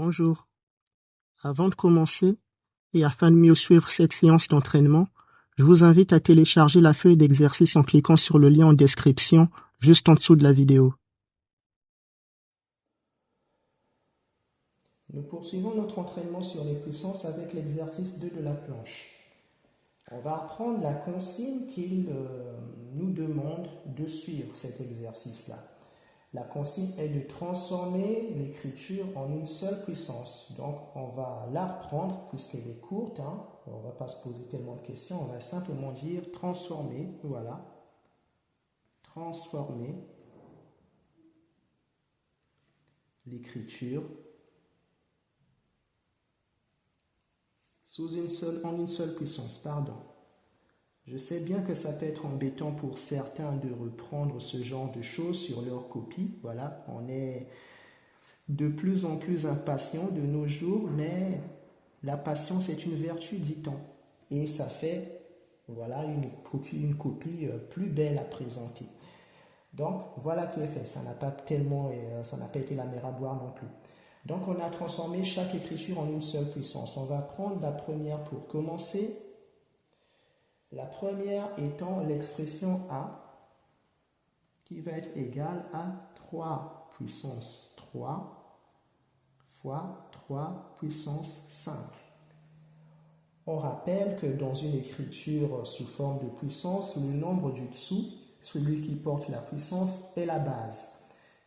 Bonjour. Avant de commencer, et afin de mieux suivre cette séance d'entraînement, je vous invite à télécharger la feuille d'exercice en cliquant sur le lien en description juste en dessous de la vidéo. Nous poursuivons notre entraînement sur les puissances avec l'exercice 2 de la planche. On va apprendre la consigne qu'il nous demande de suivre cet exercice-là. La consigne est de transformer l'écriture en une seule puissance. Donc, on va la reprendre puisqu'elle est courte. On ne va pas se poser tellement de questions. On va simplement dire transformer. Voilà. Transformer l'écriture en une seule puissance. Pardon. Je sais bien que ça peut être embêtant pour certains de reprendre ce genre de choses sur leur copie. Voilà, on est de plus en plus impatient de nos jours, mais la patience est une vertu, dit-on. Et ça fait voilà, une copie plus belle à présenter. Donc, voilà qui est fait. Ça n'a pas été la mer à boire non plus. Donc, on a transformé chaque écriture en une seule puissance. On va prendre la première pour commencer. La première étant l'expression A qui va être égale à 3 puissance 3 fois 3 puissance 5. On rappelle que dans une écriture sous forme de puissance, le nombre du dessous, celui qui porte la puissance, est la base.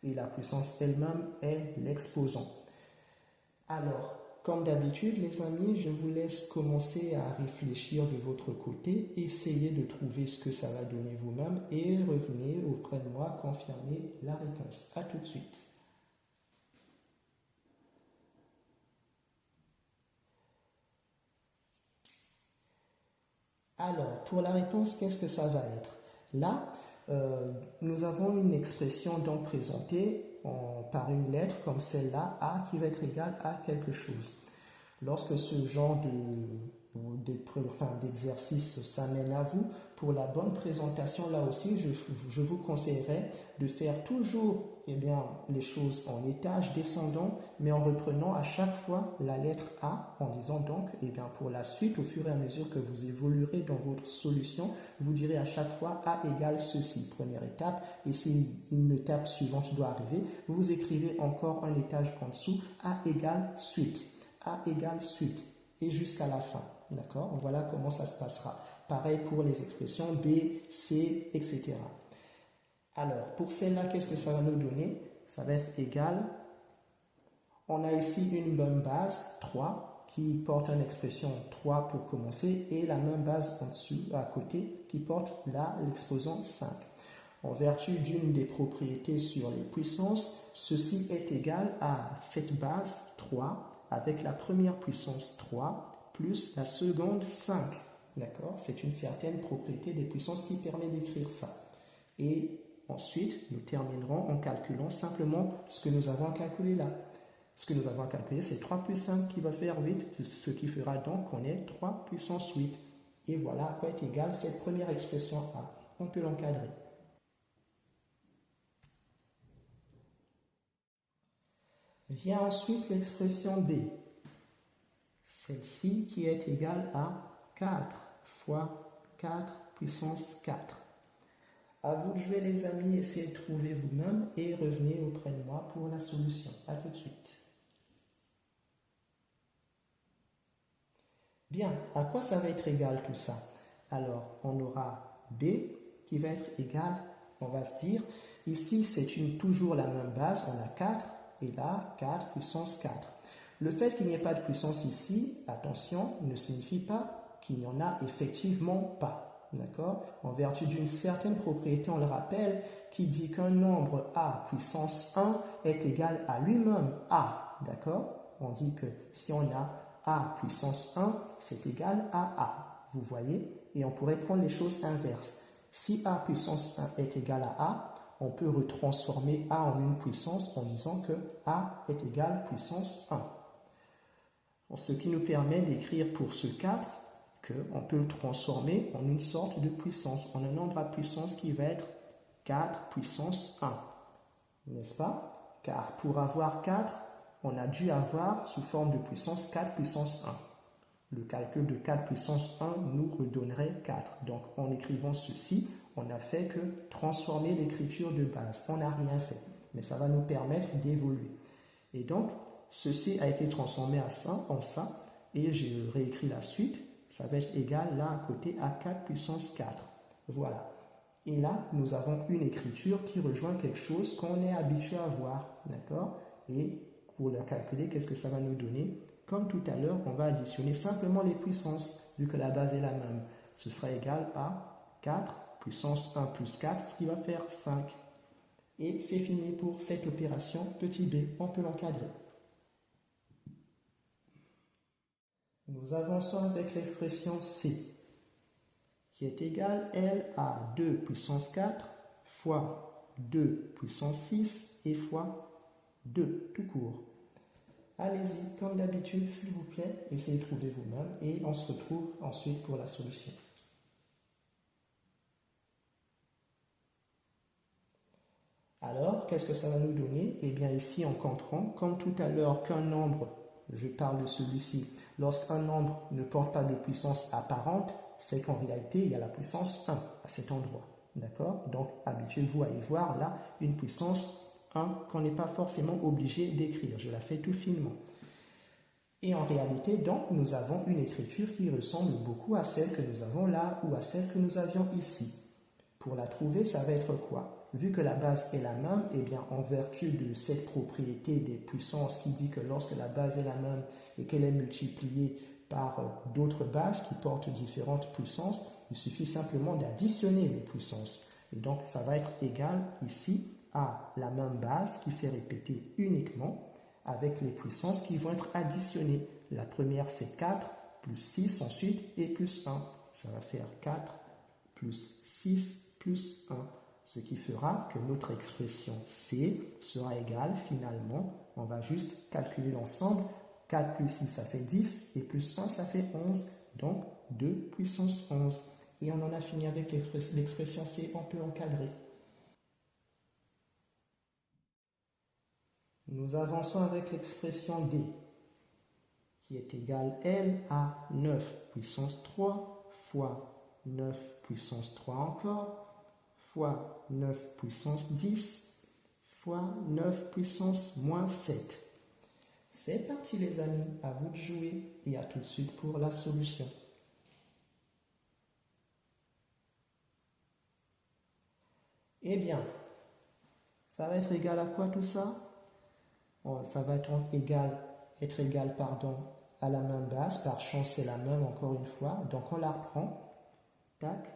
Et la puissance elle-même est l'exposant. Alors, comme d'habitude, les amis, je vous laisse commencer à réfléchir de votre côté, essayez de trouver ce que ça va donner vous-même et revenez auprès de moi confirmer la réponse. À tout de suite. Alors, pour la réponse, qu'est-ce que ça va être? Là, nous avons une expression donc présentée par une lettre comme celle-là, A, qui va être égale à quelque chose. Lorsque ce genre d'exercice s'amène à vous, pour la bonne présentation, là aussi, je vous conseillerais de faire toujours les choses en étage descendant, mais en reprenant à chaque fois la lettre A, en disant donc, pour la suite, au fur et à mesure que vous évoluerez dans votre solution, vous direz à chaque fois A égale ceci, première étape, et si une étape suivante doit arriver, vous écrivez encore un étage en dessous, A égale suite. A égale suite et jusqu'à la fin. D'accord? Voilà comment ça se passera. Pareil pour les expressions B, C, etc. Alors, pour celle-là, qu'est-ce que ça va nous donner? Ça va être égal. On a ici une même base, 3, qui porte une expression 3 pour commencer, et la même base en dessous, à côté, qui porte là l'exposant 5. En vertu d'une des propriétés sur les puissances, ceci est égal à cette base 3, avec la première puissance 3 plus la seconde 5. D'accord? C'est une certaine propriété des puissances qui permet d'écrire ça. Et ensuite, nous terminerons en calculant simplement ce que nous avons calculé là. Ce que nous avons calculé, c'est 3 plus 5 qui va faire 8, ce qui fera donc qu'on ait 3 puissance 8. Et voilà à quoi est égale cette première expression A. On peut l'encadrer. Vient ensuite l'expression B. Celle-ci qui est égale à 4 fois 4 puissance 4. À vous de jouer les amis, essayez de trouver vous-même et revenez auprès de moi pour la solution. À tout de suite. Bien, à quoi ça va être égal tout ça? Alors, on aura B qui va être égal, on va se dire, ici c'est toujours la même base, on a 4 et là 4 puissance 4. Le fait qu'il n'y ait pas de puissance ici, attention, ne signifie pas qu'il n'y en a effectivement pas. D'accord? En vertu d'une certaine propriété, on le rappelle, qui dit qu'un nombre A puissance 1 est égal à lui-même A. D'accord? On dit que si on a A puissance 1, c'est égal à A. Vous voyez? Et on pourrait prendre les choses inverses. Si A puissance 1 est égal à A, on peut retransformer A en une puissance en disant que A est égal à puissance 1. Ce qui nous permet d'écrire pour ce 4 qu'on peut le transformer en une sorte de puissance, en un nombre à puissance qui va être 4 puissance 1. N'est-ce pas? Car pour avoir 4, on a dû avoir sous forme de puissance 4 puissance 1. Le calcul de 4 puissance 1 nous redonnerait 4. Donc, en écrivant ceci, on n'a fait que transformer l'écriture de base. On n'a rien fait, mais ça va nous permettre d'évoluer. Et donc, ceci a été transformé en ça, et je réécris la suite. Ça va être égal là à côté à 4 puissance 4. Voilà. Et là, nous avons une écriture qui rejoint quelque chose qu'on est habitué à voir. D'accord? Et pour la calculer, qu'est-ce que ça va nous donner? Comme tout à l'heure, on va additionner simplement les puissances, vu que la base est la même. Ce sera égal à 4 puissance 1 plus 4, ce qui va faire 5. Et c'est fini pour cette opération petit b. On peut l'encadrer. Nous avançons avec l'expression C, qui est égale, elle, à 2 puissance 4 fois 2 puissance 6 et fois 2, tout court. Allez-y, comme d'habitude, s'il vous plaît, essayez de trouver vous-même et on se retrouve ensuite pour la solution. Alors, qu'est-ce que ça va nous donner? Eh bien, ici, on comprend, comme tout à l'heure, qu'un nombre, je parle de celui-ci, lorsqu'un nombre ne porte pas de puissance apparente, c'est qu'en réalité, il y a la puissance 1 à cet endroit. D'accord? Donc, habituez-vous à y voir là une puissance 1 qu'on n'est pas forcément obligé d'écrire. Je la fais tout finement. Et en réalité, donc, nous avons une écriture qui ressemble beaucoup à celle que nous avons là ou à celle que nous avions ici. Pour la trouver, ça va être quoi? Vu que la base est la même, eh bien, en vertu de cette propriété des puissances qui dit que lorsque la base est la même et qu'elle est multipliée par d'autres bases qui portent différentes puissances, il suffit simplement d'additionner les puissances. Et donc, ça va être égal ici à la même base qui s'est répétée uniquement avec les puissances qui vont être additionnées. La première, c'est 4 plus 6 ensuite et plus 1. Ça va faire 4 plus 6 plus 1. Ce qui fera que notre expression C sera égale finalement, on va juste calculer l'ensemble. 4 plus 6, ça fait 10, et plus 1, ça fait 11, donc 2 puissance 11. Et on en a fini avec l'expression C, on peut l'encadrer. Nous avançons avec l'expression D, qui est égale, elle, à 9 puissance 3 fois 9 puissance 3 encore, fois 9 puissance 10, fois 9 puissance moins 7. C'est parti les amis, à vous de jouer et à tout de suite pour la solution. Eh bien, ça va être égal à quoi tout ça? Ça va être égal à la même base, par chance c'est la même encore une fois, donc on la reprend, tac,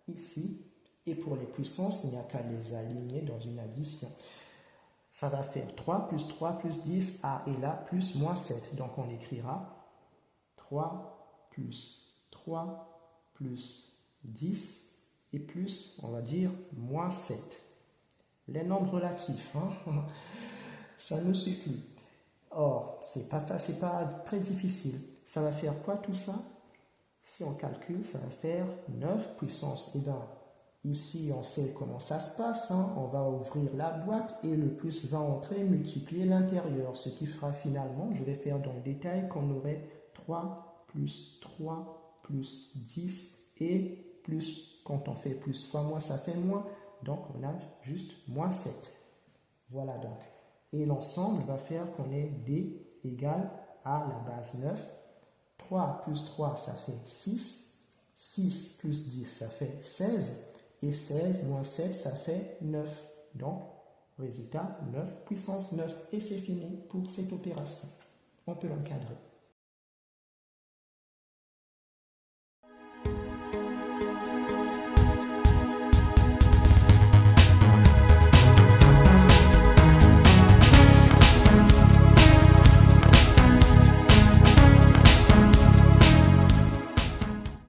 ici, et pour les puissances, il n'y a qu'à les aligner dans une addition. Ça va faire 3 plus 10, ah, et là, plus moins 7. Donc, on écrira 3 plus 3 plus 10 et plus, on va dire, moins 7. Les nombres relatifs, hein, ça nous suffit. Or, c'est pas très difficile. Ça va faire quoi tout ça? Si on calcule, ça va faire 9 puissance. Eh bien, ici, on sait comment ça se passe. Hein. On va ouvrir la boîte et le plus va entrer, multiplier l'intérieur. Ce qui fera finalement, je vais faire dans le détail, qu'on aurait 3 plus 10 et plus, quand on fait plus fois moins, ça fait moins. Donc, on a juste moins 7. Voilà donc. Et l'ensemble va faire qu'on ait D égale à la base 9. 3 plus 3, ça fait 6. 6 plus 10, ça fait 16. Et 16 moins 7, ça fait 9. Donc, résultat, 9 puissance 9. Et c'est fini pour cette opération. On peut l'encadrer.